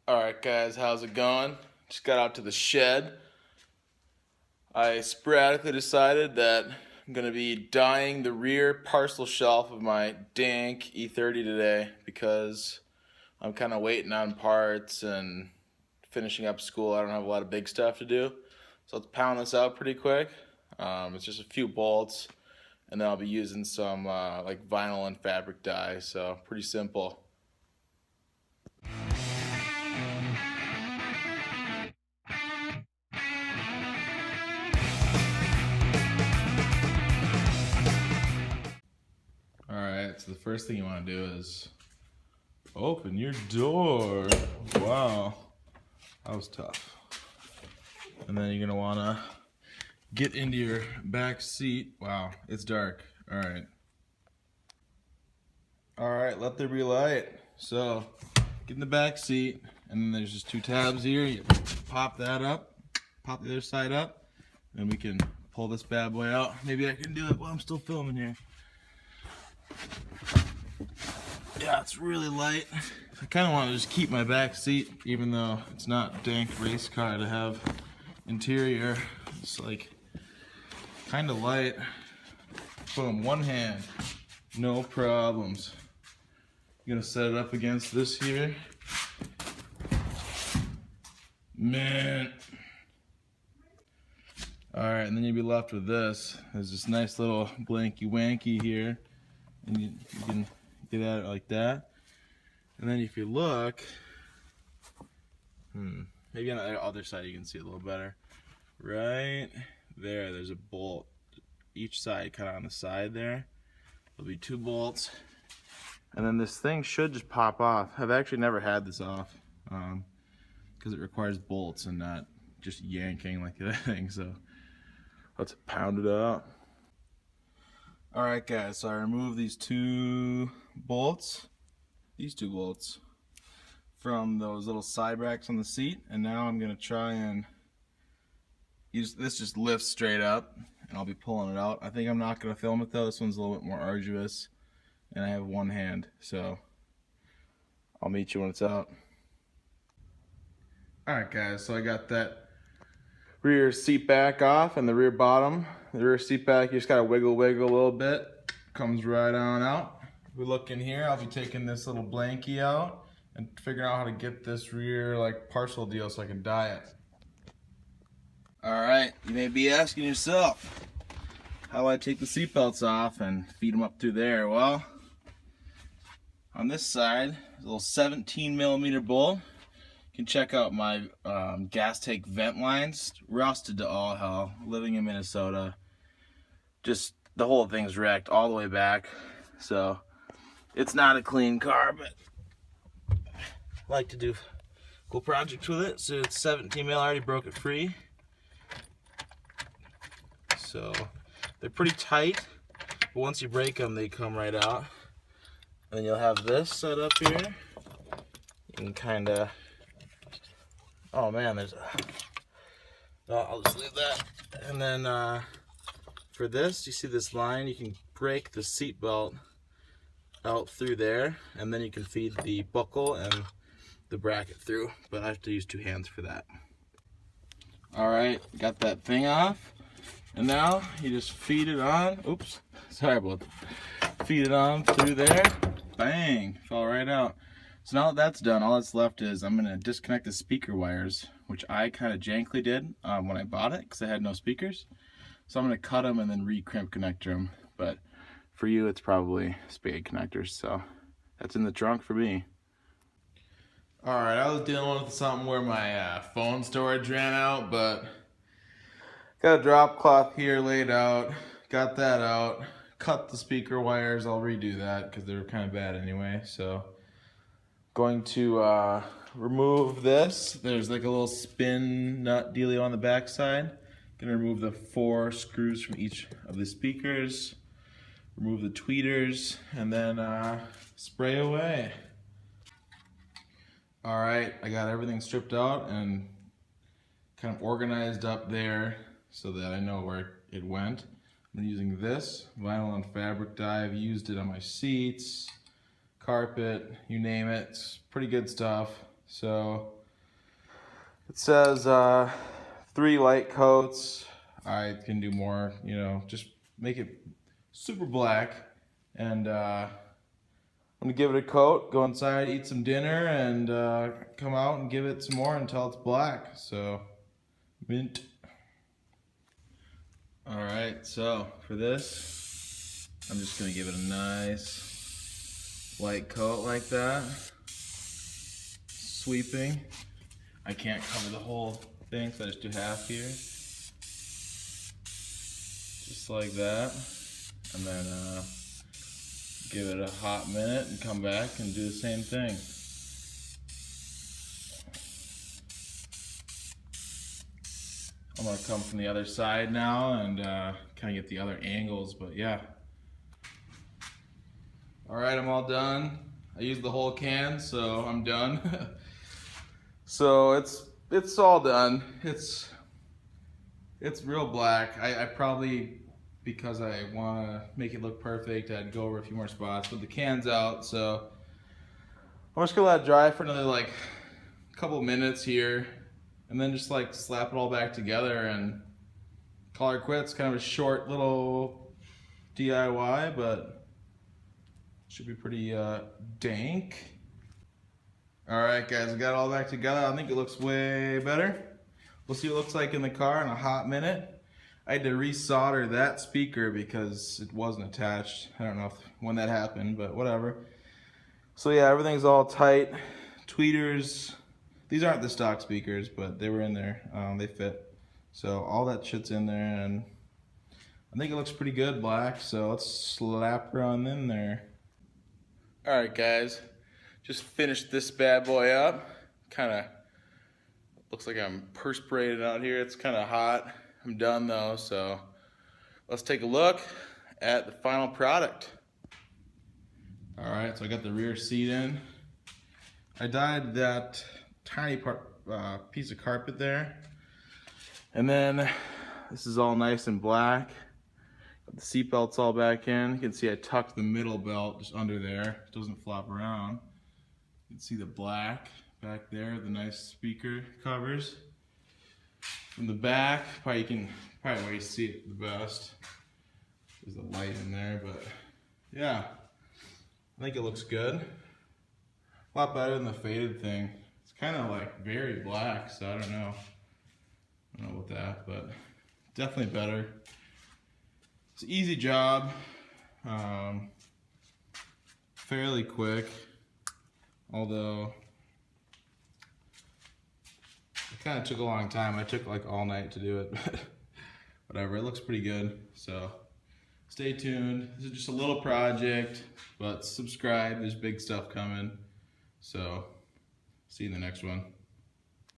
Alright guys, how's it going? Just got out to the shed. I sporadically decided that I'm going to be dyeing the rear parcel shelf of my dank E30 today because I'm kind of waiting on parts and finishing up school. I don't have a lot of big stuff to do. So let's pound this out pretty quick. It's just a few bolts, and then I'll be using some like vinyl and fabric dye, so pretty simple. Alright, so the first thing you want to do is open your door. Wow, that was tough. And then you're going to want to get into your back seat. Wow, it's dark. Alright. Alright, let there be light. So, get in the back seat, and then there's just two tabs here. You pop that up, pop the other side up, and we can pull this bad boy out. Maybe I can do it while I'm still filming here. Yeah, it's really light. I kind of want to just keep my back seat, even though it's not dank race car to have interior. It's like kind of light. Boom, one hand, no problems. I'm gonna set it up against this here. Man. Alright, and then you'll be left with this. There's this nice little blanky wanky here. And you can get at it like that. And then if you look, maybe on the other side you can see it a little better. Right there, there's a bolt. Each side, kind of on the side there. There'll be two bolts. And then this thing should just pop off. I've actually never had this off because it requires bolts and not just yanking like that thing. So let's pound it out. Alright guys, so I removed these two bolts, from those little side racks on the seat, and now I'm going to try and use this. Just lifts straight up, and I'll be pulling it out. I think I'm not going to film it though. This one's a little bit more arduous, and I have one hand, so I'll meet you when it's out. Alright guys, so I got that rear seat back off and the rear bottom. The rear seat back, you just gotta wiggle a little bit. Comes right on out. If we look in here, I'll be taking this little blankie out and figuring out how to get this rear like parcel deal so I can dye it. Alright, you may be asking yourself, how do I take the seat belts off and feed them up through there? Well, on this side, a little 17mm bolt. You can check out my gas tank vent lines. Rusted to all hell. Living in Minnesota. Just the whole thing's wrecked all the way back. So it's not a clean car, but I like to do cool projects with it. So it's 17mm. I already broke it free. So they're pretty tight, but once you break them, they come right out. And then you'll have this set up here. You can kind of, oh man, there's a, no, I'll just leave that. And then for this, you see this line, you can break the seat belt out through there, and then you can feed the buckle and the bracket through, but I have to use two hands for that. Alright, got that thing off, and now you just feed it on. Oops, sorry about that. Feed it on through there. Bang, fell right out. So now that that's done, all that's left is I'm going to disconnect the speaker wires, which I kind of jankly did when I bought it because I had no speakers. So I'm going to cut them and then re-crimp connector them. But for you, it's probably spade connectors. So that's in the trunk for me. Alright, I was dealing with something where my phone storage ran out, but got a drop cloth here laid out. Got that out. Cut the speaker wires. I'll redo that because they were kind of bad anyway. So going to remove this. There's like a little spin nut dealio on the back side. Gonna remove the 4 screws from each of the speakers, remove the tweeters, and then spray away. Alright, I got everything stripped out and kind of organized up there so that I know where it went. I'm using this vinyl and fabric dye. I've used it on my seats, carpet, you name it. It's pretty good stuff. So it says 3 light coats. I can do more, you know, just make it super black. And I'm gonna give it a coat, go inside, eat some dinner, and come out and give it some more until it's black. So, mint. Alright, so for this, I'm just gonna give it a nice light coat like that. Sweeping. I can't cover the whole thing, so I just do half here. Just like that. And then give it a hot minute and come back and do the same thing. I'm gonna come from the other side now and kind of get the other angles, but yeah. All right, I'm all done. I used the whole can, so I'm done. So it's all done. It's real black. I probably, because I want to make it look perfect, I'd go over a few more spots, but the can's out, so I'm just gonna let it dry for another like couple minutes here, and then just like slap it all back together and call it quits. Kind of a short little DIY, but should be pretty dank. All right, guys, I got it all back together. I think it looks way better. We'll see what it looks like in the car in a hot minute. I had to resolder that speaker because it wasn't attached. I don't know when that happened, but whatever. So yeah, everything's all tight. Tweeters. These aren't the stock speakers, but they were in there. They fit. So all that shit's in there, and I think it looks pretty good black. So let's slap her on in there. All right, guys. Just finished this bad boy up. Kind of looks like I'm perspirated out here. It's kind of hot. I'm done though, so let's take a look at the final product. All right, so I got the rear seat in. I dyed that tiny piece of carpet there. And then this is all nice and black. Got the seat belts all back in. You can see I tucked the middle belt just under there. It doesn't flop around. You can see the black back there, the nice speaker covers. From the back, probably where you see it the best. There's a light in there, but yeah, I think it looks good. A lot better than the faded thing. It's kind of like very black, so I don't know about that, but definitely better. It's an easy job, fairly quick, although it kind of took a long time. I took like all night to do it, but whatever, it looks pretty good. So stay tuned. This is just a little project, but subscribe, there's big stuff coming. So see you in the next one.